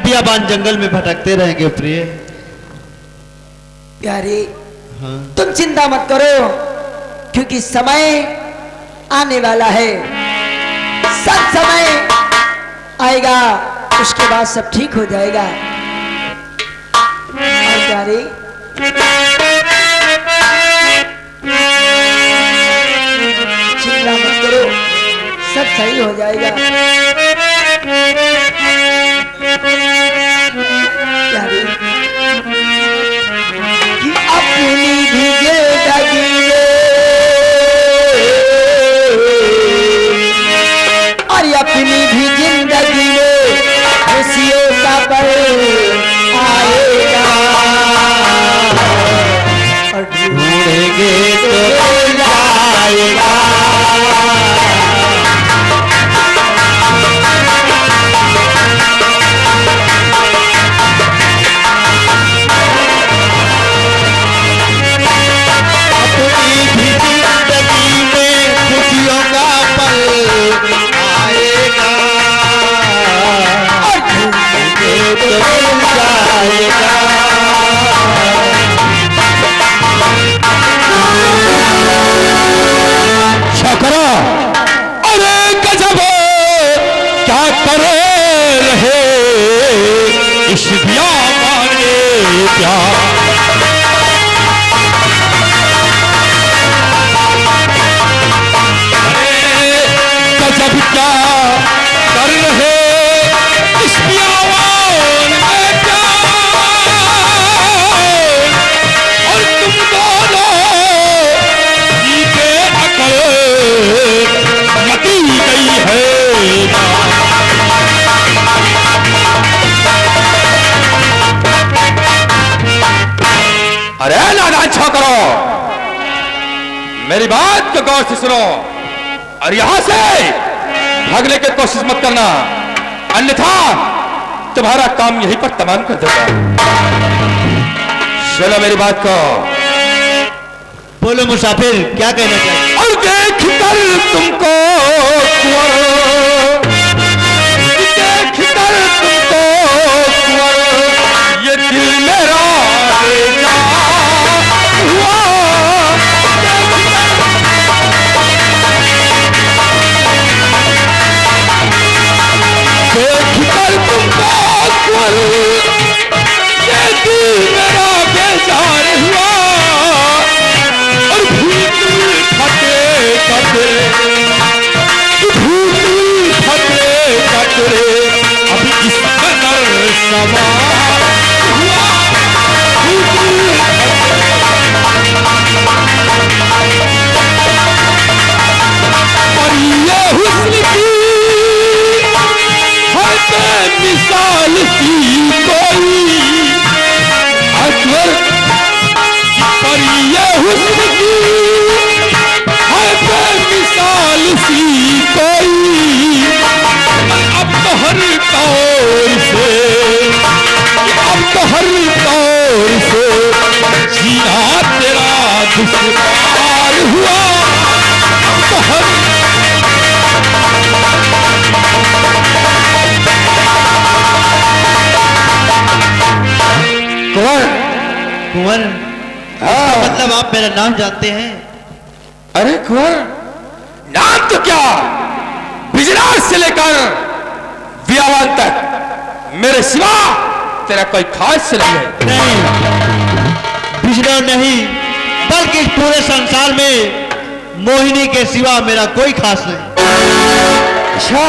बियाबान जंगल में भटकते रहेंगे प्रिय। प्यारी हाँ। तुम चिंता मत करो, क्योंकि समय आने वाला है, सब समय आएगा, उसके बाद सब ठीक हो जाएगा। और प्यारी चिंता मत करो, सब सही हो जाएगा। प्यारी कि अपनी भी जिंदगी में और अपनी भी जिंदगी में खुशियों का पल आएगा, और ढूंढेंगे तो मिल जाएगा। अरे नादान छोकरो, मेरी बात को गौर से सुनो और यहां से भागने की कोशिश मत करना, अन्यथा तुम्हारा काम यहीं पर तमाम कर देगा। सुनो मेरी बात को। बोलो मुसाफिर, क्या कहना चाहिए? और देख कर तुमको ये दिल मेरा मिसाल सी कोई अकबर पर ये हुस्न की है बेमिसाल सी कोई। अब तो हर तौर से जीना तेरा दुश्वार हुआ। अब तो हर कुंवर, मतलब आप मेरा नाम जानते हैं? अरे कुंवर, नाम तो क्या, बिजराज से लेकर बियावान तक मेरे सिवा तेरा कोई खास नहीं है। नहीं, बिजराज नहीं, बल्कि इस पूरे संसार में मोहिनी के सिवा मेरा कोई खास नहीं। अच्छा,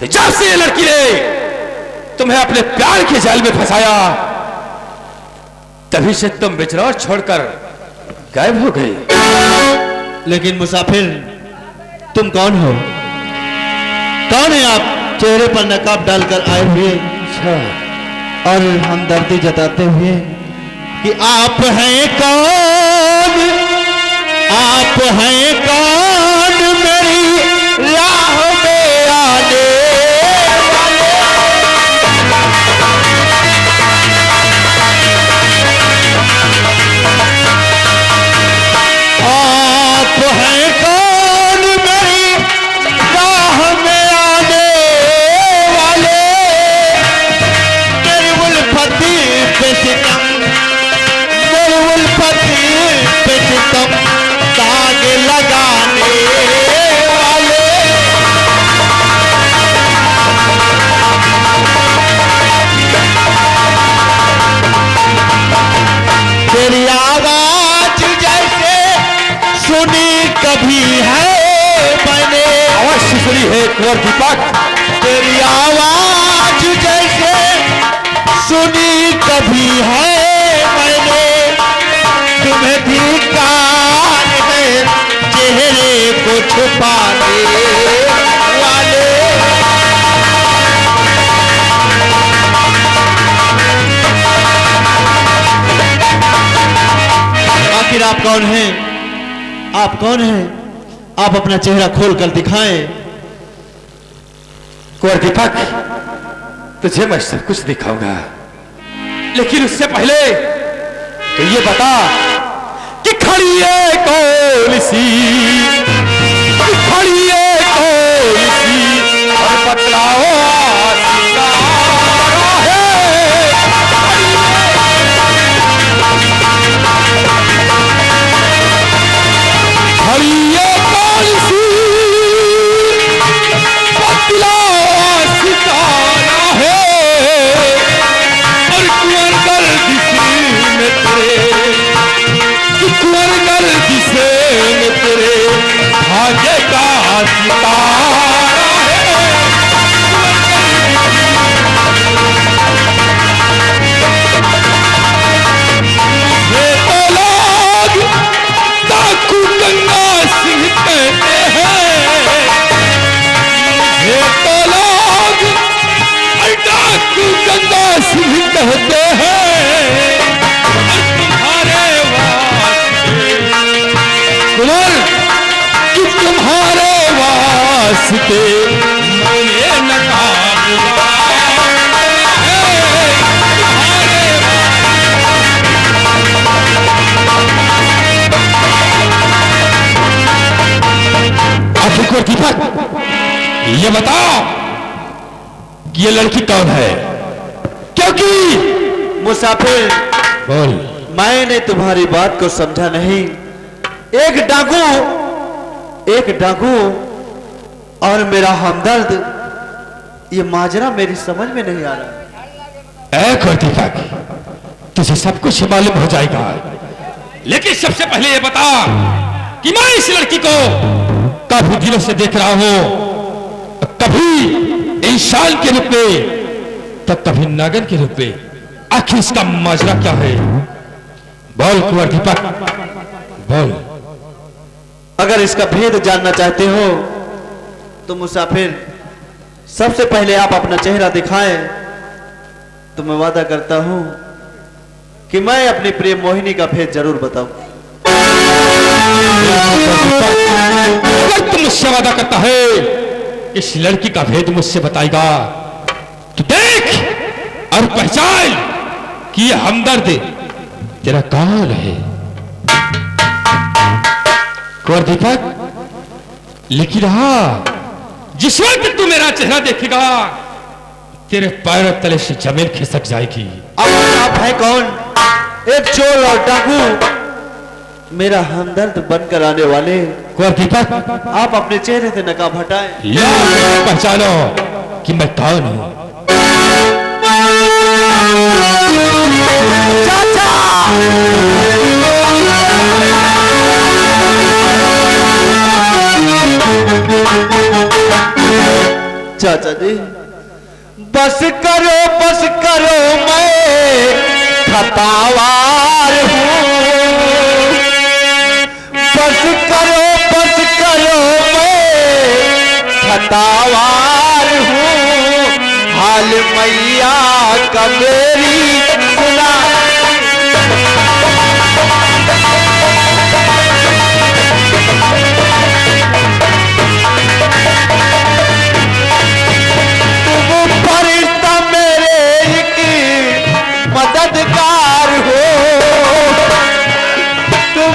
तो जब से ये लड़की ने तुम्हें अपने प्यार के जाल में फंसाया, तभी से तुम बिजरौर छोड़कर गायब हो गए। लेकिन मुसाफिर, तुम कौन हो? कौन है आप? चेहरे पर नकाब डालकर आए हुए और हमदर्दी जताते हुए कि आप हैं कौन, आप हैं कौन मेरी राह में आने वाले? आप हैं कौन मेरी राह में आने वाले? कुंवर दीपक, तेरी आवाज जैसे सुनी कभी है मैंने, तुम्हें धिक्कार है चेहरे को छुपाने वाले। आखिर आप कौन हैं? आप कौन हैं? आप अपना चेहरा खोल कर दिखाएं। कुंवर दीपक, तुझे मैं सब कुछ दिखाऊंगा, लेकिन उससे पहले तो ये बता कि खड़ी है कौन सी, कि खड़ी है कौन सी, और बतलाओ सितारा है। खड़ी है कौन सी, बतलाओ सितारा है, और कुंवर गर्दिश में तेरे, कुंवर गर्दिश में तेरे भाग्य का सितारा है। ये तो लोग डाकू गंगा सिंह कहते हैं, ये तो लोग डाकू गंगा सिंह कहते हैं, और तुम्हारे वास्ते कुंवर, कि तुम्हारे वास्ते मैंने नकाब उड़ाया है, तुम्हारे आखिर कुंवर दीपक, ये बताओ कि ये लड़की कौन है? क्योंकि मुसाफिर, बोल। मैंने तुम्हारी बात को समझा नहीं। एक डाकू और मेरा हमदर्द, ये माजरा मेरी समझ में नहीं आ रहा। ऐ कुंवर दीपक, तुझे सब कुछ मालूम हो जाएगा, लेकिन सबसे पहले ये बता कि मैं इस लड़की को काफी दिनों से देख रहा हूं, कभी इंसान के रूप में तो कभी नागन के रूप में। आखिर इसका माजरा क्या है? बोल कुंवर दीपक, बोल। अगर इसका भेद जानना चाहते हो तो मुसाफिर, सबसे पहले आप अपना चेहरा दिखाएं, तो मैं वादा करता हूं कि मैं अपनी प्रिय मोहिनी का भेद जरूर बताऊं। अगर तुम मुझसे वादा करता है इस लड़की का भेद मुझसे बताएगा, तो देख और पहचान कि ये हमदर्द तेरा कौन है। कुंवर दीपक, लेकिन हाँ, जिस वक्त तू मेरा चेहरा देखेगा तेरे पैर तले से जमीन खिसक जाएगी। आप हैं कौन? एक चोर और डाकू, मेरा हमदर्द बनकर आने वाले। कुंवर दीपक, आप अपने चेहरे से नकाब हटाएं। या पहचानो कि मैं कौन हूं। चाचा, चाचा जी, बस करो मैं खतावार हूँ। बस करो मैं खतावार हूँ। हाल मैया का मेरी सुना। मददगार हो तुम,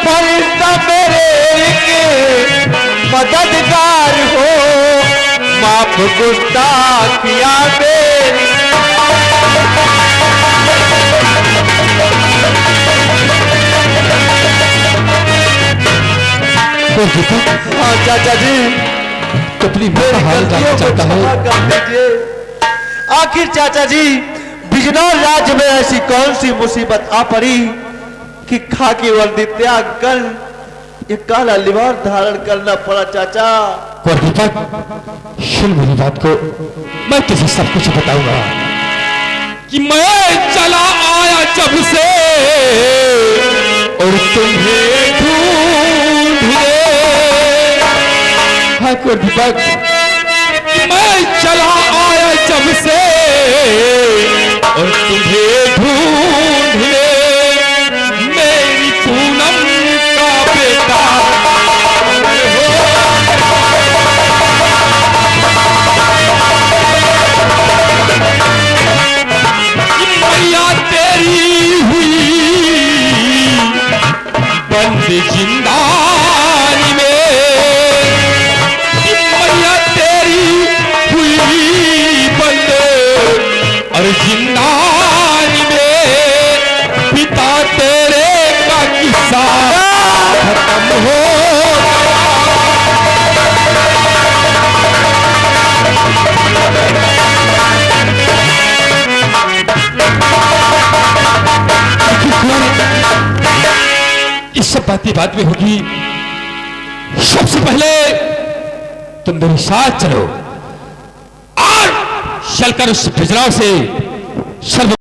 फरिश्ता मेरे के मददगार हो। माफ गुस्ताखियां मेरी। हाँ चाचा जी, अपनी हाल जानना चाहता हूं। आखिर चाचा जी, बिजनौर राज्य में ऐसी कौन सी मुसीबत आ पड़ी कि खाकी वर्दी त्याग कर ये काला लिबास धारण करना पड़ा चाचा। और दीपक सुन मेरी बात को, मैं तुझे सब कुछ बताऊंगा कि मैं चला आया जब से और तुम्हें ढूंढने। हाँ को दीपक, कि मैं चला आया जब से और तुम्हें ढूंढने, मेरी पूनम का बेटा मैया तेरी हुई बंद जिंदानी में, मैया तेरी हुई बंद और जिंदानी में, पिता तेरे का किस्सा खत्म हो इस सब बातें बाद में होगी। सबसे पहले तुम मेरे साथ चलो और चलकर उस बिजलाओं से सर्व